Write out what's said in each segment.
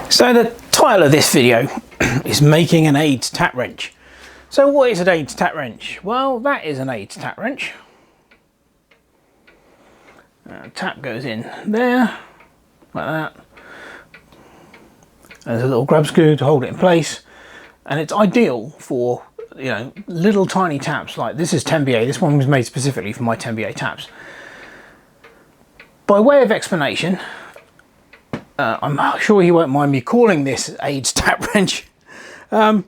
So the title of this video is making an ADES tap wrench. So what is an ADES tap wrench? Well, that is an ADES tap wrench. Tap goes in there, like that. There's a little grub screw to hold it in place, and it's ideal for, you know, little tiny taps. Like this is 10BA. This one was made specifically for my 10BA taps. By way of explanation, I'm sure he won't mind me calling this ADES tap wrench. I'm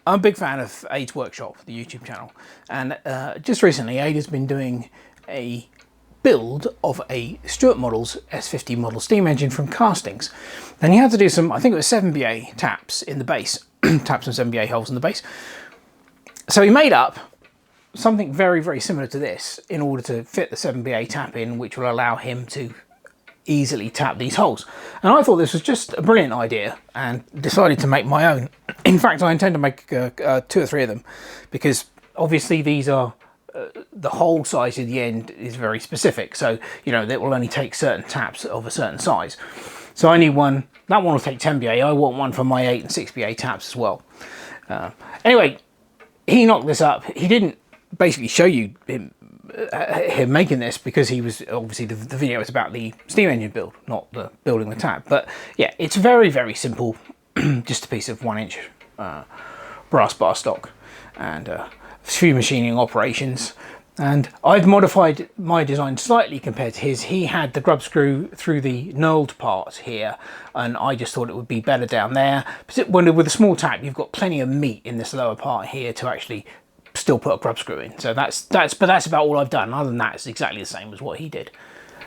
a big fan of ADES Workshop, the YouTube channel, and just recently ADES has been doing a build of a Stuart Models S50 model steam engine from castings, and he had to do some, I think it was 7BA taps in the base, taps and 7BA holes in the base. So he made up something very, very similar to this in order to fit the 7BA tap in, which will allow him to easily tap these holes. And I thought this was just a brilliant idea and decided to make my own. In fact, I intend to make 2 or 3 of them, because obviously these are the hole size at the end is very specific, so you know that will only take certain taps of a certain size. So I need one. That one will take 10BA. I want one for my 8 and 6BA taps as well. Anyway, he knocked this up. He didn't basically show you him making this, because he was obviously the video is about the steam engine build, not the building the tap. But yeah, it's very, very simple. Just a piece of 1-inch brass bar stock and a few machining operations. And I've modified my design slightly compared to his. He had the grub screw through the knurled part here, and I just thought it would be better down there. When with a small tap, you've got plenty of meat in this lower part here to actually still put a grub screw in. So that's about all I've done. Other than that, it's exactly the same as what he did.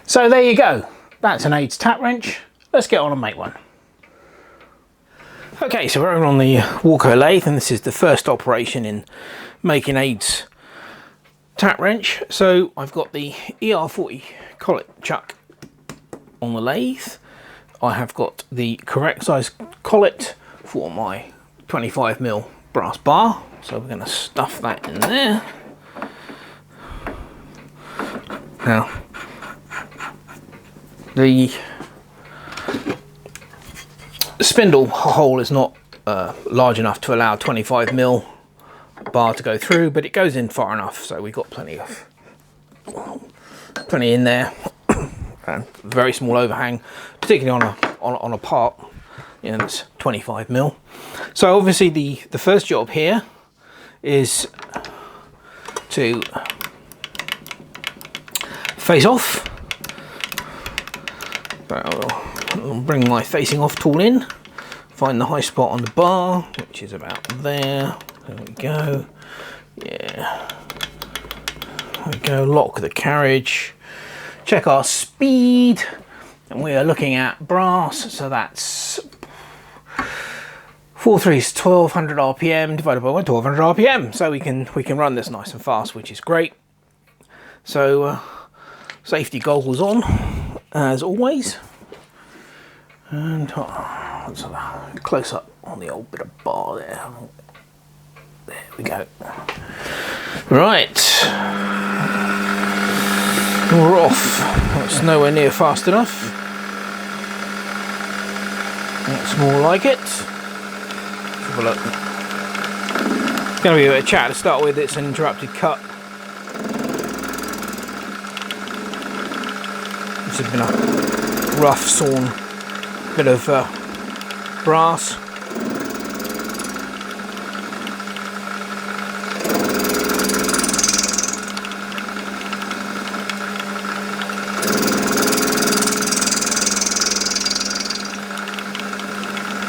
So there you go. That's an ADES tap wrench. Let's get on and make one. Okay, so we're on the Walker lathe, and this is the first operation in making ADES tap wrench. So I've got the ER40 collet chuck on the lathe. I have got the correct size collet for my 25mm brass bar. So we're going to stuff that in there. Now, the spindle hole is not large enough to allow 25mm bar to go through, but it goes in far enough, so we've got plenty in there. And very small overhang, particularly on a part, you know, that's 25mm. So obviously the first job here is to face off. I'll bring my facing off tool in, find the high spot on the bar, which is about there. There we go. Yeah. There we go. Lock the carriage. Check our speed, and we are looking at brass. So that's 4 3's 1200 RPM divided by 1200 RPM. So we can run this nice and fast, which is great. So safety goggles on as always, and let's have a close up on the old bit of bar there. There we go. Right, we're off. That's nowhere near fast enough. That's more like it. Let's have a look. It's going to be a bit of chat to start with. It's an interrupted cut. This has been a rough sawn bit of brass.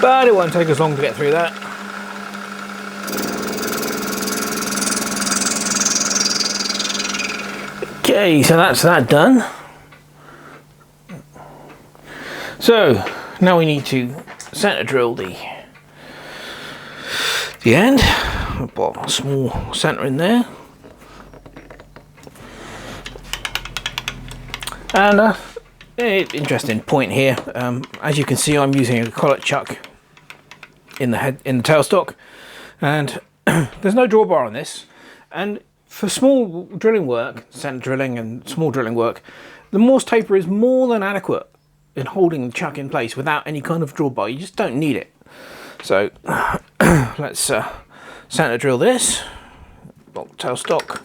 But it won't take us long to get through that. Okay, so that's that done. So now we need to center drill the end. I've got a small center in there. And interesting point here. As you can see, I'm using a collet chuck in the tailstock, and there's no drawbar on this. And for small drilling work, center drilling and small drilling work, the Morse taper is more than adequate. in holding the chuck in place without any kind of drill bar. You just don't need it. So let's center drill this, tail stock.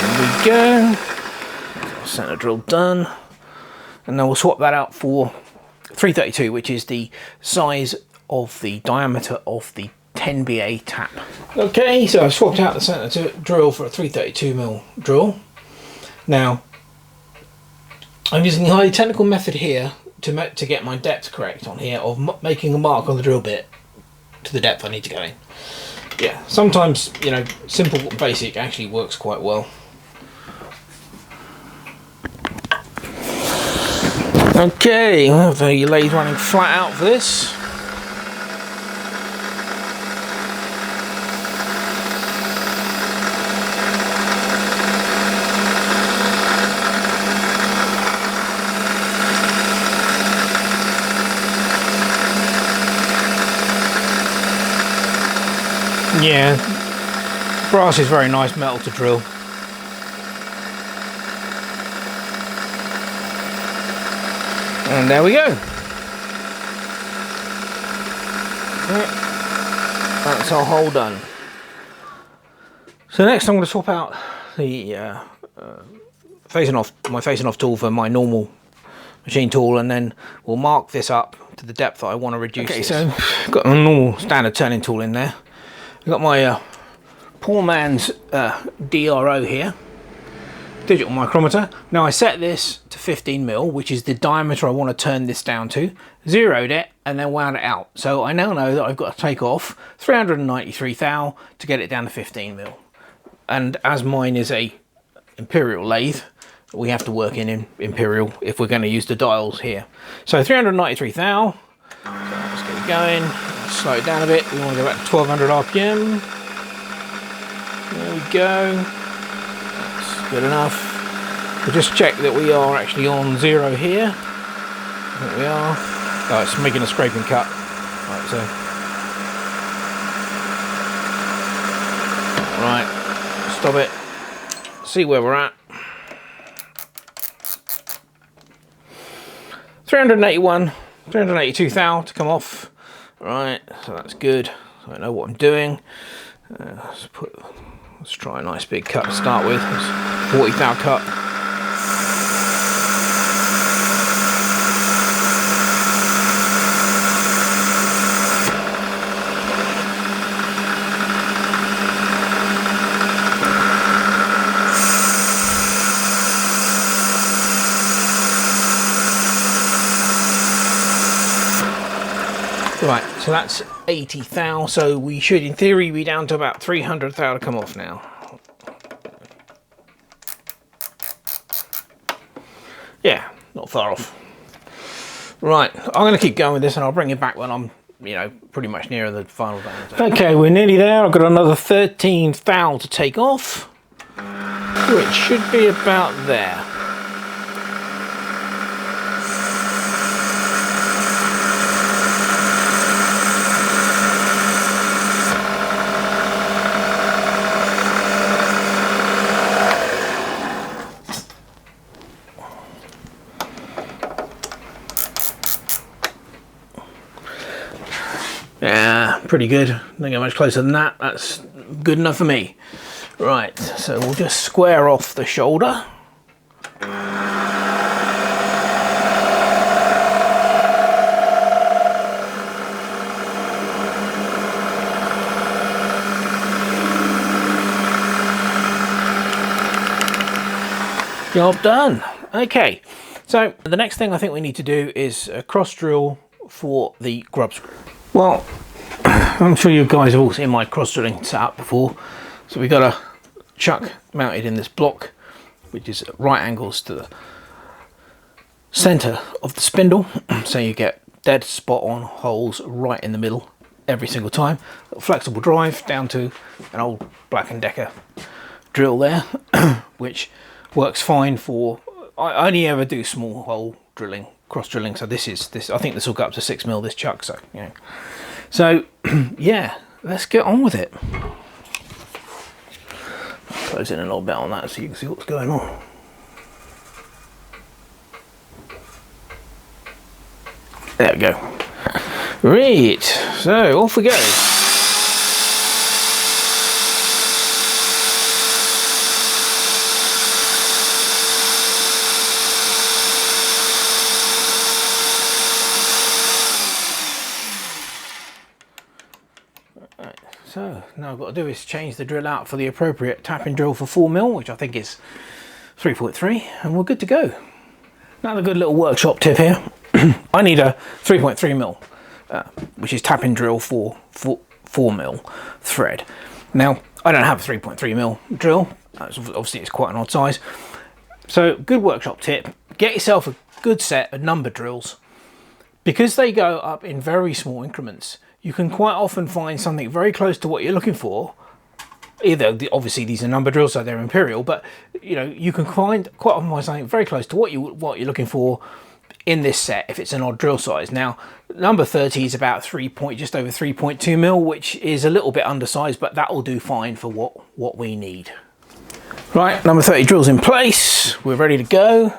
There we go. Center drill done. And then we'll swap that out for 332, which is the size of the diameter of the 10BA tap. Okay, so I've swapped out the center drill for a 332mm drill. Now, I'm using the highly technical method here to get my depth correct on here, of making a mark on the drill bit to the depth I need to go in. Yeah, sometimes, you know, simple basic actually works quite well. Okay, we'll have the lathe running flat out for this. Yeah, brass is very nice metal to drill. And there we go. That's our hole done. So next I'm going to swap out the my facing off tool for my normal machine tool, and then we'll mark this up to the depth that I want to reduce. Okay, so I've got a normal standard turning tool in there. I've got my poor man's DRO here, digital micrometer. Now I set this to 15mm, which is the diameter I want to turn this down to, zeroed it, and then wound it out. So I now know that I've got to take off 393 thou to get it down to 15mm. And as mine is a imperial lathe, we have to work in imperial if we're going to use the dials here. So 393 thou, so let's get it going. Let's slow it down a bit. We want to go back to 1200 RPM. There we go. That's good enough. We'll just check that we are actually on 0 here. I think we are. Oh, it's making a scraping cut. Right, so. Right, stop it. See where we're at. 381, 382 thou to come off. Right, so that's good. So I know what I'm doing. Let's try a nice big cut to start with. It's 40 thou cut. Right, so that's 80 thou, so we should in theory be down to about 300 thou to come off now. Yeah, not far off. Right, I'm going to keep going with this and I'll bring it back when I'm, you know, pretty much near the final diameter. Okay, we're nearly there. I've got another 13 thou to take off, which should be about there. Yeah, pretty good. Don't get much closer than that. That's good enough for me. Right, so we'll just square off the shoulder. Job done. Okay, so the next thing I think we need to do is a cross drill for the grub screw. Well, I'm sure you guys have all seen my cross drilling setup before. So we've got a chuck mounted in this block, which is at right angles to the center of the spindle. So you get dead spot on holes right in the middle every single time. A flexible drive down to an old Black & Decker drill there, which works fine for, I only ever do small hole drilling cross drilling. So this. I think this will go up to 6mm. This chuck. So yeah. So yeah, let's get on with it. I'll close in a little bit on that so you can see what's going on. There we go. Right, so off we go. Right, so now I've got to do is change the drill out for the appropriate tapping drill for 4mm, which I think is 3.3, and we're good to go. Another good little workshop tip here. I need a 3.3mm, which is tapping drill for 4mm thread. Now, I don't have a 3.3mm drill. Obviously, it's quite an odd size. So, good workshop tip. Get yourself a good set of number drills. Because they go up in very small increments, you can quite often find something very close to what you're looking for. Obviously these are number drills, so they're imperial, but you know, you can quite often find something very close to what you're looking for in this set if it's an odd drill size. Now, number 30 is about just over 3.2mm, which is a little bit undersized, but that will do fine for what we need. Right, number 30 drill's in place. We're ready to go.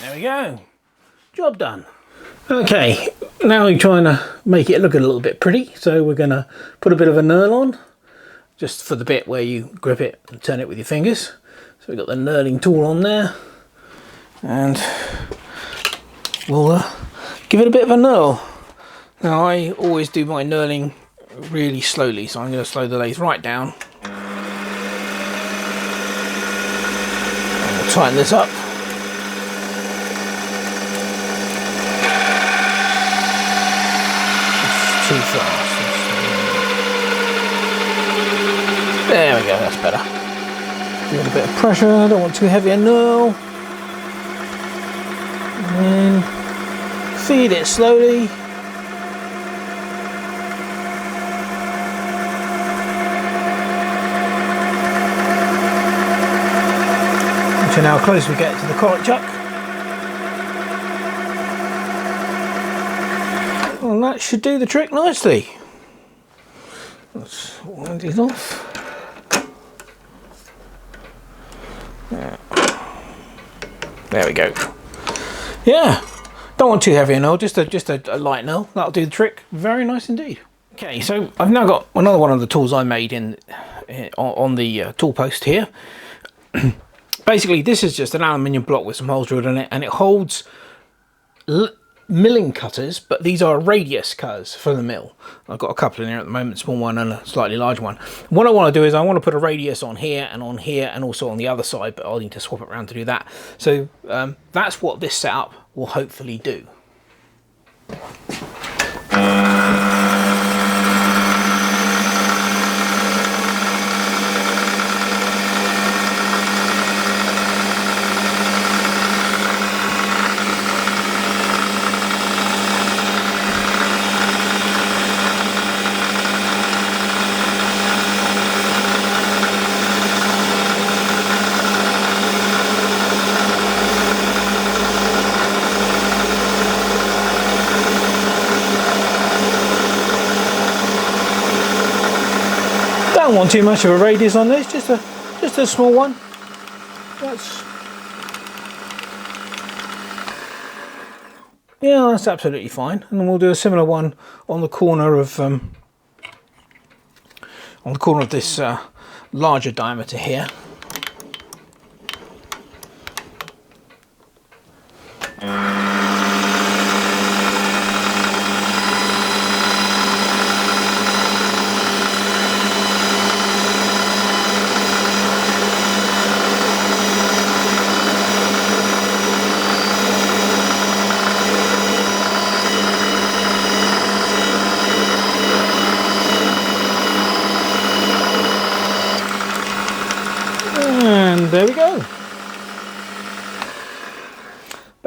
There we go, job done. Okay, now we're trying to make it look a little bit pretty, so we're going to put a bit of a knurl on, just for the bit where you grip it and turn it with your fingers. So we've got the knurling tool on there, and we'll give it a bit of a knurl. Now I always do my knurling really slowly, so I'm going to slow the lathe right down. And we'll tighten this up. Too fast. There we go, that's better. A little bit of pressure, I don't want too heavy a knurl. And then feed it slowly. So now how close we get to the collet chuck. Well, that should do the trick nicely. Let's wind it off. Yeah. There we go. Yeah, don't want too heavy a knurl, just a light knurl. That'll do the trick. Very nice indeed. Okay, so I've now got another one of the tools I made on the tool post here. Basically, this is just an aluminium block with some holes drilled in it, and it holds milling cutters, but these are radius cutters for the mill. I've got a couple in here at the moment, small one and a slightly large one. What I want to do is I want to put a radius on here and also on the other side, but I'll need to swap it around to do that. So that's what this setup will hopefully do. Don't want too much of a radius on this, just a small one. That's absolutely fine. And then we'll do a similar one on the corner of this larger diameter here.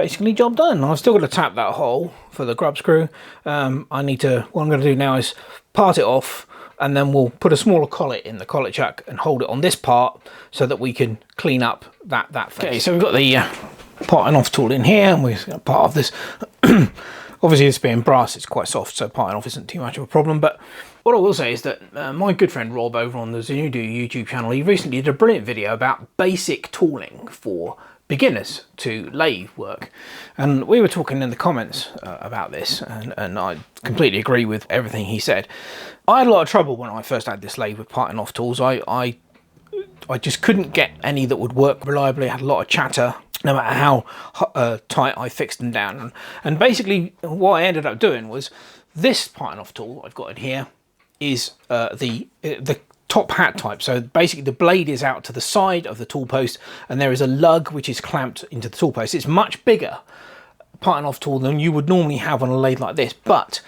basically job done. I've still got to tap that hole for the grub screw. What I'm going to do now is part it off, and then we'll put a smaller collet in the collet chuck and hold it on this part so that we can clean up that face. Okay, so we've got the parting off tool in here, and we're going to part off this. Obviously, this being brass, it's quite soft, so parting off isn't too much of a problem. But what I will say is that my good friend Rob over on the Zanudu YouTube channel, he recently did a brilliant video about basic tooling for beginners to lathe work, and we were talking in the comments about this, and I completely agree with everything he said. I had a lot of trouble when I first had this lathe with parting off tools. I just couldn't get any that would work reliably. I had a lot of chatter no matter how tight I fixed them down, and basically what I ended up doing was this parting off tool I've got in here is the top hat type. So basically the blade is out to the side of the tool post, and there is a lug which is clamped into the tool post. It's much bigger parting off tool than you would normally have on a lathe like this, but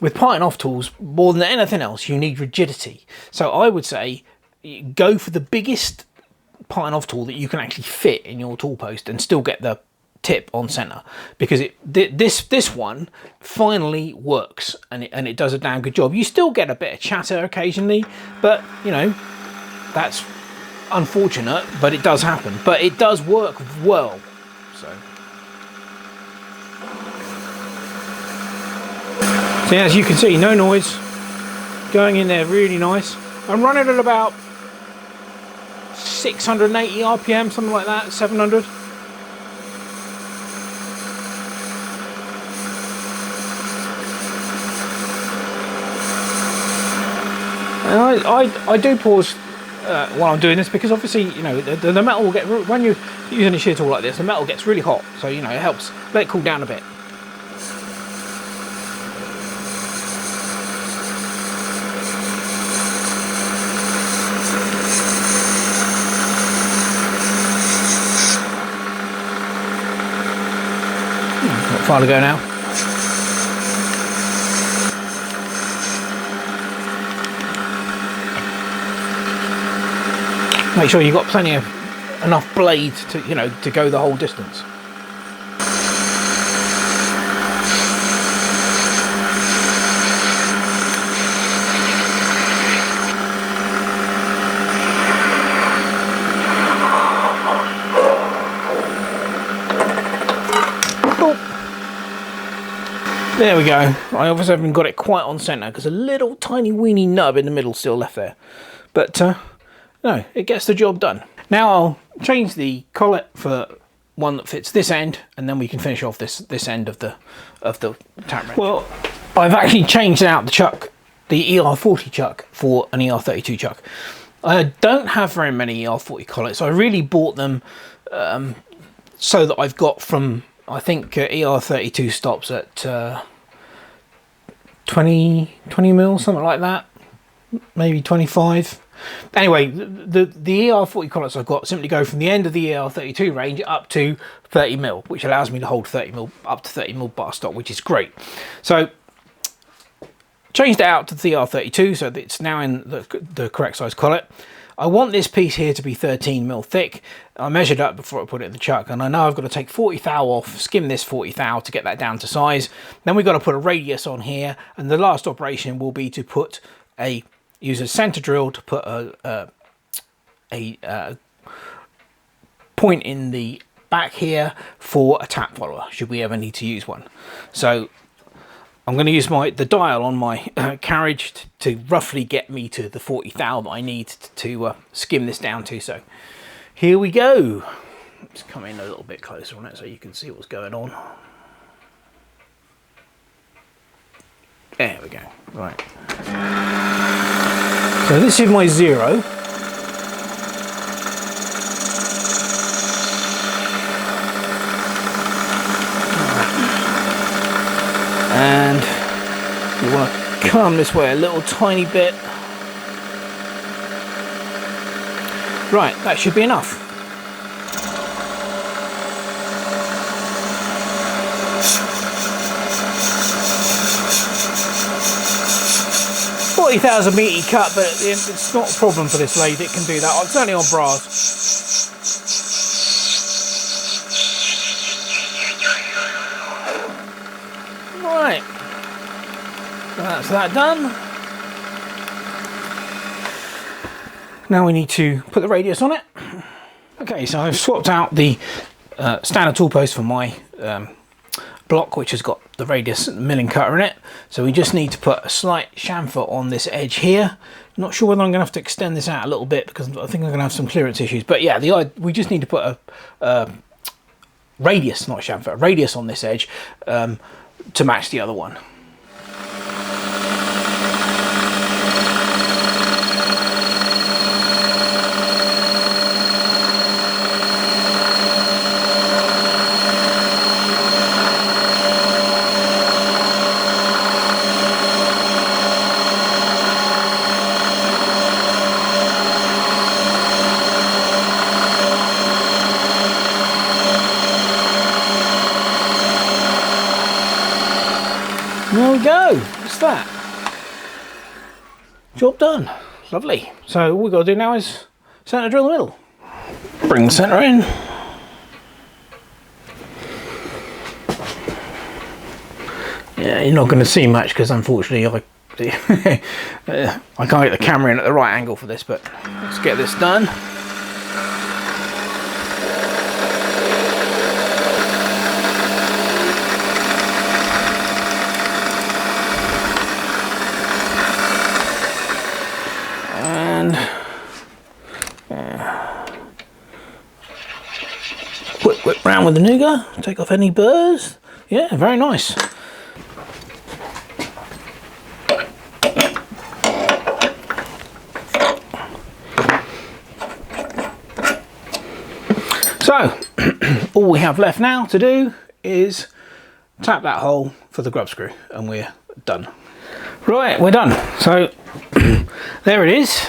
with parting off tools, more than anything else, you need rigidity. So I would say go for the biggest parting off tool that you can actually fit in your tool post and still get the tip on center, because this one finally works, and it does a damn good job. You still get a bit of chatter occasionally, but you know, that's unfortunate, but it does happen. But it does work well. So as you can see, no noise going in there, really nice. I'm running at about 680 RPM, something like that, 700. And I do pause while I'm doing this, because obviously, you know, the metal will get, when you're using a shear tool like this, the metal gets really hot, so you know, it helps let it cool down a bit. Not far to go now. Make sure you've got plenty of enough blade to, you know, to go the whole distance. There we go. I obviously haven't got it quite on centre because a little tiny weeny nub in the middle still left there. But no, it gets the job done. Now I'll change the collet for one that fits this end, and then we can finish off this end of the tap wrench. Well, I've actually changed out the chuck, the ER40 chuck, for an ER32 chuck. I don't have very many ER40 collets. I really bought them so that I've got from, I think ER32 stops at 20 mil, something like that, maybe 25. Anyway, the ER40 collets I've got simply go from the end of the ER32 range up to 30 mil, which allows me to hold 30 mil, up to 30 mil bar stock, which is great. So changed it out to the ER32, so that it's now in the correct size collet. I want this piece here to be 13 mil thick. I measured up before I put it in the chuck, and I know I've got to take 40 thou off, skim this 40 thou to get that down to size. Then we've got to put a radius on here, and the last operation will be to put use a center drill to put a point in the back here for a tap follower, should we ever need to use one. So I'm going to use the dial on my carriage to roughly get me to the 40 thou that I need to skim this down to. So here we go. Let's come in a little bit closer on it so you can see what's going on. There we go. Right. So this is my 0. And you want to come this way a little tiny bit. Right, that should be enough. $40,000 meaty cut, but it's not a problem for this lathe. It can do that. It's only on brass. Right, so that's that done. Now we need to put the radius on it. Okay, so I've swapped out the standard tool post for my block, which has got the radius milling cutter in it. So we just need to put a slight chamfer on this edge here. Not sure whether I'm going to have to extend this out a little bit because I think I'm going to have some clearance issues. But yeah, we just need to put a radius, not chamfer, a radius on this edge to match the other one. There we go, what's that? Job done, lovely. So all we've got to do now is centre drill the middle. Bring the centre in. Yeah, you're not going to see much because unfortunately I can't get the camera in at the right angle for this, but let's get this done. And whip round with the nougat, take off any burrs. Yeah, very nice. So all we have left now to do is tap that hole for the grub screw and we're done. Right, we're done. So there it is.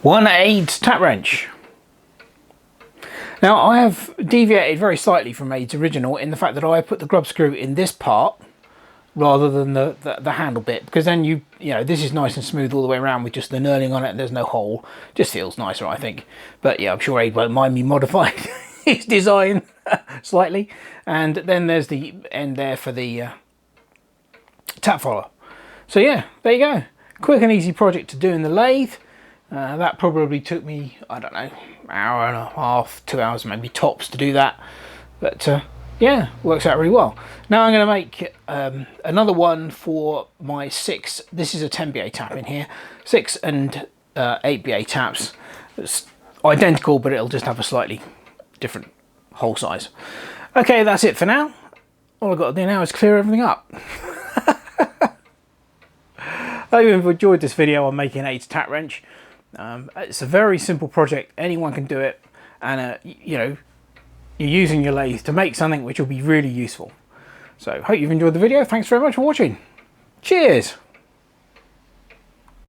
One ADES tap wrench. Now I have deviated very slightly from ADES original in the fact that I put the grub screw in this part rather than the handle bit, because then you know this is nice and smooth all the way around with just the knurling on it and there's no hole. Just feels nicer, I think. But yeah, I'm sure ADES won't mind me modifying his design slightly. And then there's the end there for the tap follower. So yeah, there you go. Quick and easy project to do in the lathe. That probably took me, I don't know, hour and a half, 2 hours maybe tops to do that. But yeah, works out really well. Now I'm going to make another one for my 6, this is a 10 BA tap in here, 6 and 8 BA taps. It's identical, but it'll just have a slightly different hole size. Okay, that's it for now. All I've got to do now is clear everything up. I hope you've enjoyed this video on making an ADES tap wrench. It's a very simple project, anyone can do it, and you know, you're using your lathe to make something which will be really useful. So hope you've enjoyed the video. Thanks very much for watching. Cheers.